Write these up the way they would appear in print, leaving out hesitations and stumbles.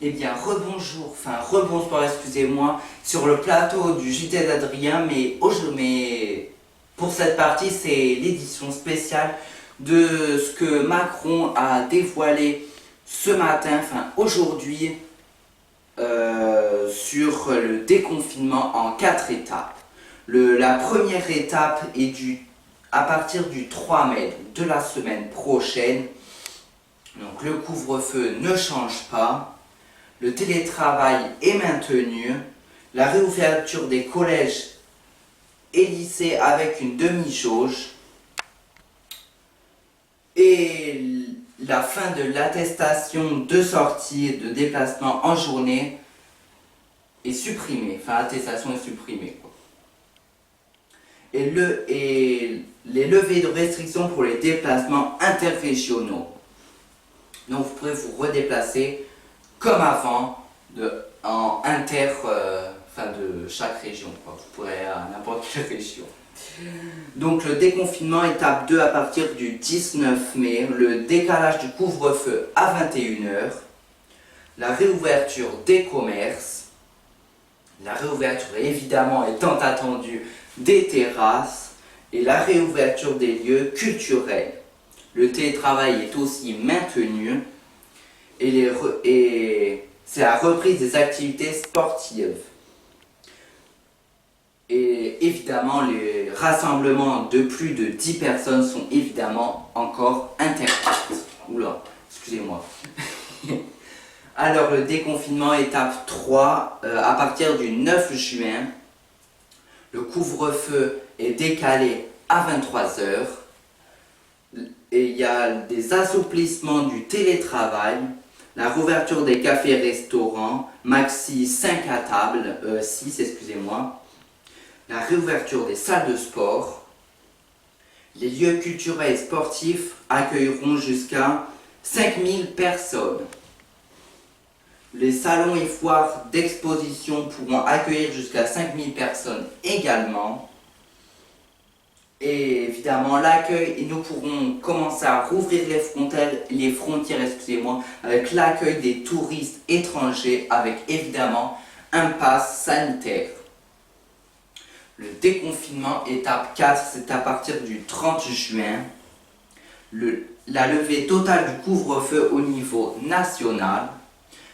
Eh bien, rebonsoir, excusez-moi, sur le plateau du JT d'Adrien, mais pour cette partie, c'est l'édition spéciale de ce que Macron a dévoilé ce matin, aujourd'hui, sur le déconfinement en 4 étapes. La première étape est à partir du 3 mai de la semaine prochaine. Donc le couvre-feu ne change pas. Le télétravail est maintenu, la réouverture des collèges et lycées avec une demi-jauge et la fin de l'attestation de sortie et de déplacement en journée est supprimée. L'attestation est supprimée, quoi. Et les levées de restrictions pour les déplacements interrégionaux. Donc vous pourrez vous redéplacer comme avant, de chaque région, quoi. Vous pourrez aller à n'importe quelle région. Donc le déconfinement étape 2 à partir du 19 mai, le décalage du couvre-feu à 21h, la réouverture des commerces, la réouverture évidemment étant attendue des terrasses et la réouverture des lieux culturels. Le télétravail est aussi maintenu. Et c'est la reprise des activités sportives. Et évidemment, les rassemblements de plus de 10 personnes sont évidemment encore interdits. Oula, excusez-moi. Alors, le déconfinement étape 3, à partir du 9 juin, le couvre-feu est décalé à 23h. Et il y a des assouplissements du télétravail. La réouverture des cafés-restaurants, maxi 5 à table, 6, excusez-moi. La réouverture des salles de sport. Les lieux culturels et sportifs accueilleront jusqu'à 5000 personnes. Les salons et foires d'exposition pourront accueillir jusqu'à 5000 personnes également. Et évidemment l'accueil, et nous pourrons commencer à rouvrir les frontières, avec l'accueil des touristes étrangers, avec évidemment un pass sanitaire. Le déconfinement étape 4, c'est à partir du 30 juin. La levée totale du couvre-feu au niveau national.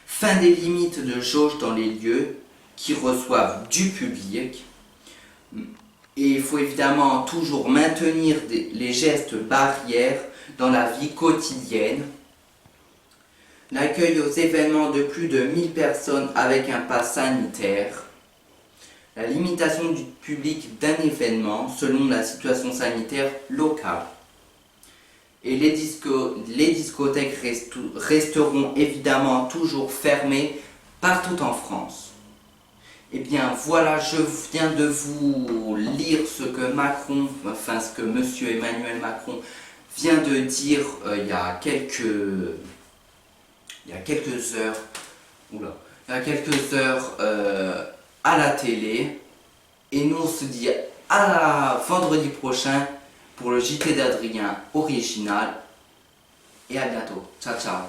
Fin des limites de jauge dans les lieux qui reçoivent du public. Et il faut évidemment toujours maintenir les gestes barrières dans la vie quotidienne. L'accueil aux événements de plus de 1000 personnes avec un pass sanitaire. La limitation du public d'un événement selon la situation sanitaire locale. Et les discothèques resteront évidemment toujours fermées partout en France. Eh bien voilà, je viens de vous lire ce que monsieur Emmanuel Macron vient de dire il y a quelques heures à la télé. Et nous on se dit à vendredi prochain pour le JT d'Adrien original. Et à bientôt. Ciao ciao.